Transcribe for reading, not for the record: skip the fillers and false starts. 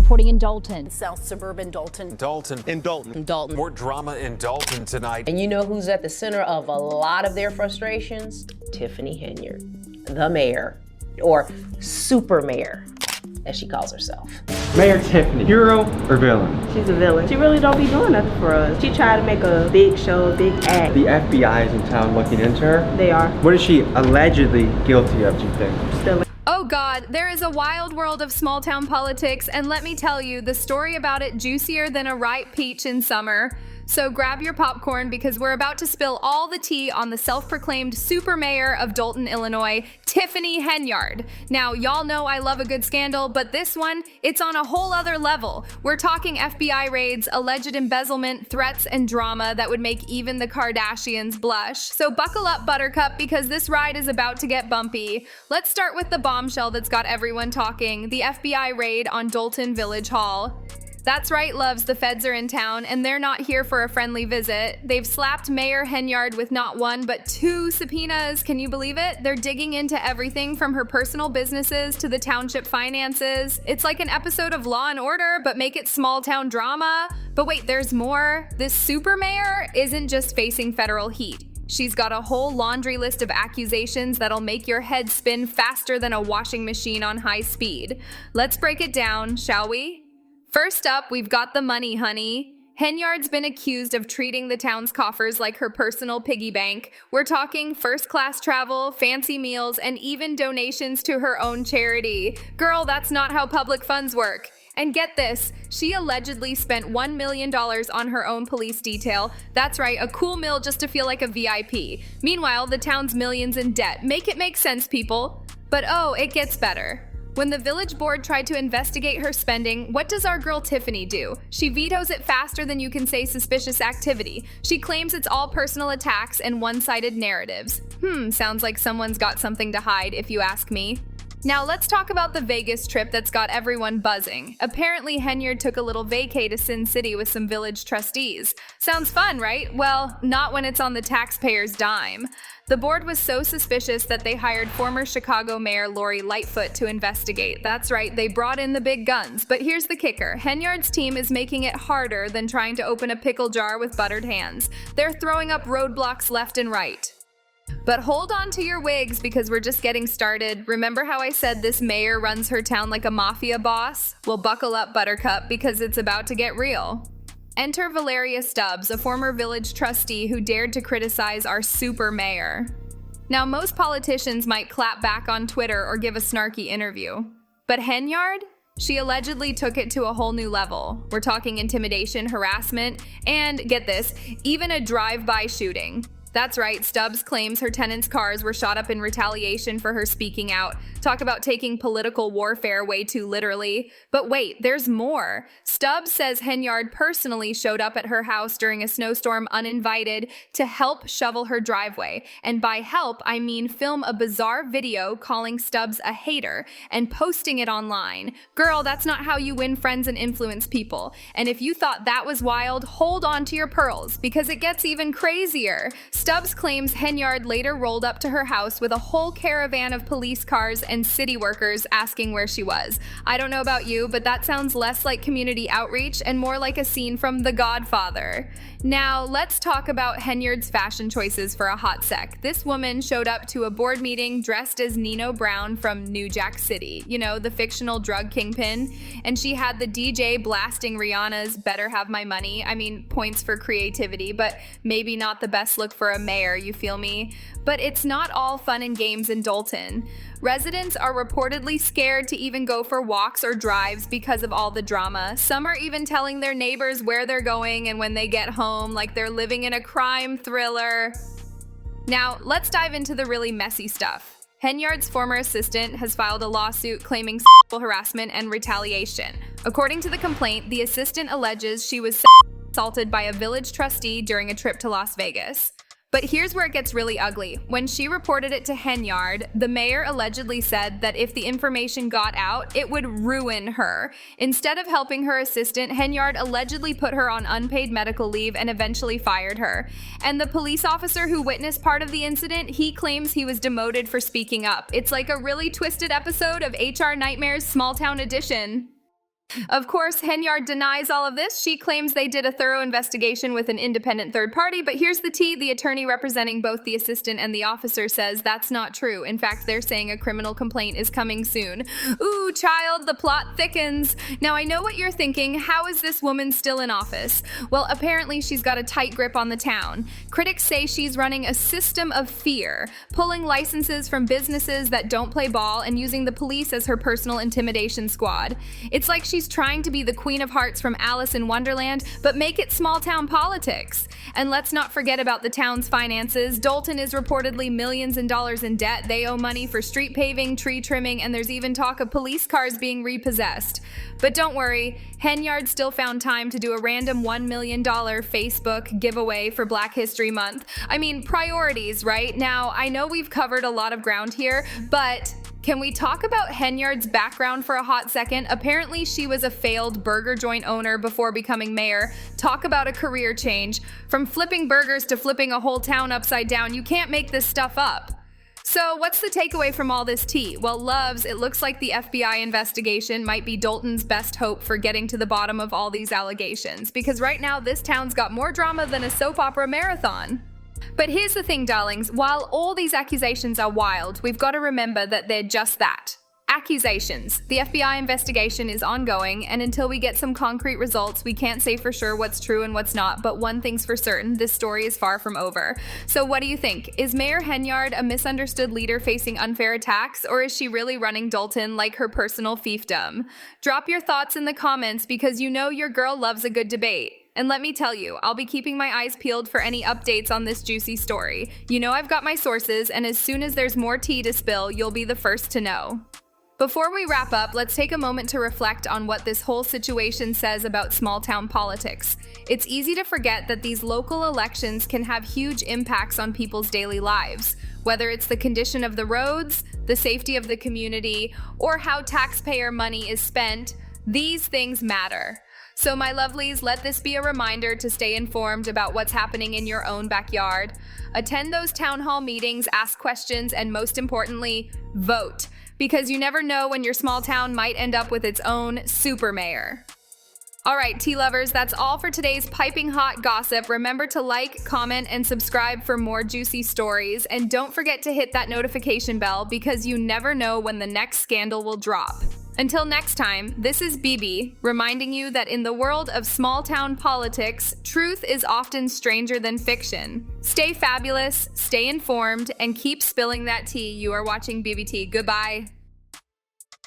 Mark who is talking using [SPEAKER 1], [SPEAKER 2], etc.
[SPEAKER 1] reporting in Dalton.
[SPEAKER 2] South suburban Dalton.
[SPEAKER 3] In Dalton. More drama in Dalton tonight.
[SPEAKER 4] And you know who's at the center of a lot of their frustrations? Tiffany Henyard, the mayor, or super mayor, as she calls herself.
[SPEAKER 5] Mayor Tiffany, hero or villain?
[SPEAKER 6] She's a villain. She really don't be doing nothing for us. She tried to make a big show, a big act.
[SPEAKER 5] The FBI is in town looking into her.
[SPEAKER 6] They are.
[SPEAKER 5] What is she allegedly guilty of, do you think?
[SPEAKER 6] Still.
[SPEAKER 7] Oh God, there is a wild world of small town politics, and let me tell you, the story about it juicier than a ripe peach in summer. So grab your popcorn because we're about to spill all the tea on the self-proclaimed super mayor of Dalton, Illinois, Tiffany Henyard. Now, y'all know I love a good scandal, but this one, it's on a whole other level. We're talking FBI raids, alleged embezzlement, threats, and drama that would make even the Kardashians blush. So buckle up, Buttercup, because this ride is about to get bumpy. Let's start with the bombshell that's got everyone talking, the FBI raid on Dalton Village Hall. That's right, loves, the feds are in town, and they're not here for a friendly visit. They've slapped Mayor Henyard with not one, but 2 subpoenas. Can you believe it? They're digging into everything from her personal businesses to the township finances. It's like an episode of Law & Order, but make it small town drama. But wait, there's more. This super mayor isn't just facing federal heat. She's got a whole laundry list of accusations that'll make your head spin faster than a washing machine on high speed. Let's break it down, shall we? First up, we've got the money, honey. Henyard's been accused of treating the town's coffers like her personal piggy bank. We're talking first-class travel, fancy meals, and even donations to her own charity. Girl, that's not how public funds work. And get this, she allegedly spent $1 million on her own police detail. That's right, a cool meal just to feel like a VIP. Meanwhile, the town's millions in debt. Make it make sense, people. But oh, it gets better. When the village board tried to investigate her spending, what does our girl Tiffany do? She vetoes it faster than you can say suspicious activity. She claims it's all personal attacks and one-sided narratives. Sounds like someone's got something to hide, if you ask me. Now let's talk about the Vegas trip that's got everyone buzzing. Apparently Henyard took a little vacay to Sin City with some village trustees. Sounds fun, right? Well, not when it's on the taxpayers' dime. The board was so suspicious that they hired former Chicago Mayor Lori Lightfoot to investigate. That's right, they brought in the big guns. But here's the kicker. Henyard's team is making it harder than trying to open a pickle jar with buttered hands. They're throwing up roadblocks left and right. But hold on to your wigs because we're just getting started. Remember how I said this mayor runs her town like a mafia boss? Well, buckle up, Buttercup, because it's about to get real. Enter Valeria Stubbs, a former village trustee who dared to criticize our super mayor. Now, most politicians might clap back on Twitter or give a snarky interview. But Henyard? She allegedly took it to a whole new level. We're talking intimidation, harassment, and, get this, even a drive-by shooting. That's right, Stubbs claims her tenants' cars were shot up in retaliation for her speaking out. Talk about taking political warfare way too literally. But wait, there's more. Stubbs says Henyard personally showed up at her house during a snowstorm uninvited to help shovel her driveway. And by help, I mean film a bizarre video calling Stubbs a hater and posting it online. Girl, that's not how you win friends and influence people. And if you thought that was wild, hold on to your pearls, because it gets even crazier. Stubbs claims Henyard later rolled up to her house with a whole caravan of police cars and city workers asking where she was. I don't know about you, but that sounds less like community outreach and more like a scene from The Godfather. Now, let's talk about Henyard's fashion choices for a hot sec. This woman showed up to a board meeting dressed as Nino Brown from New Jack City, you know, the fictional drug kingpin, and she had the DJ blasting Rihanna's Better Have My Money. I mean, points for creativity, but maybe not the best look for a mayor, you feel me? But it's not all fun and games in Dalton. Residents are reportedly scared to even go for walks or drives because of all the drama. Some are even telling their neighbors where they're going and when they get home, like they're living in a crime thriller. Now, let's dive into the really messy stuff. Henyard's former assistant has filed a lawsuit claiming sexual harassment and retaliation. According to the complaint, the assistant alleges she was assaulted by a village trustee during a trip to Las Vegas. But here's where it gets really ugly. When she reported it to Henyard, the mayor allegedly said that if the information got out, it would ruin her. Instead of helping her assistant, Henyard allegedly put her on unpaid medical leave and eventually fired her. And the police officer who witnessed part of the incident, he claims he was demoted for speaking up. It's like a really twisted episode of HR Nightmares Small Town Edition. Of course, Henyard denies all of this. She claims they did a thorough investigation with an independent third party, but here's the tea. The attorney representing both the assistant and the officer says that's not true. In fact, they're saying a criminal complaint is coming soon. Ooh, child, the plot thickens. Now, I know what you're thinking. How is this woman still in office? Well, apparently she's got a tight grip on the town. Critics say she's running a system of fear, pulling licenses from businesses that don't play ball and using the police as her personal intimidation squad. It's like she's trying to be the Queen of Hearts from Alice in Wonderland, but make it small town politics. And let's not forget about the town's finances. Dalton is reportedly millions in dollars in debt. They owe money for street paving, tree trimming, and there's even talk of police cars being repossessed. But don't worry, Henyard still found time to do a random $1 million Facebook giveaway for Black History Month. I mean, priorities, right? Now, I know we've covered a lot of ground here, but can we talk about Henyard's background for a hot second? Apparently, she was a failed burger joint owner before becoming mayor. Talk about a career change. From flipping burgers to flipping a whole town upside down, you can't make this stuff up. So what's the takeaway from all this tea? Well, loves, it looks like the FBI investigation might be Dalton's best hope for getting to the bottom of all these allegations, because right now this town's got more drama than a soap opera marathon. But here's the thing, darlings, while all these accusations are wild, we've got to remember that they're just that. Accusations. The FBI investigation is ongoing, and until we get some concrete results, we can't say for sure what's true and what's not, but one thing's for certain, this story is far from over. So what do you think? Is Mayor Henyard a misunderstood leader facing unfair attacks, or is she really running Dalton like her personal fiefdom? Drop your thoughts in the comments, because you know your girl loves a good debate. And let me tell you, I'll be keeping my eyes peeled for any updates on this juicy story. You know I've got my sources, and as soon as there's more tea to spill, you'll be the first to know. Before we wrap up, let's take a moment to reflect on what this whole situation says about small town politics. It's easy to forget that these local elections can have huge impacts on people's daily lives. Whether it's the condition of the roads, the safety of the community, or how taxpayer money is spent, these things matter. So my lovelies, let this be a reminder to stay informed about what's happening in your own backyard. Attend those town hall meetings, ask questions, and most importantly, vote. Because you never know when your small town might end up with its own super mayor. All right, tea lovers, that's all for today's piping hot gossip. Remember to like, comment, and subscribe for more juicy stories. And don't forget to hit that notification bell, because you never know when the next scandal will drop. Until next time, this is Bibi, reminding you that in the world of small town politics, truth is often stranger than fiction. Stay fabulous, stay informed, and keep spilling that tea. You are watching BiBiTea. Goodbye.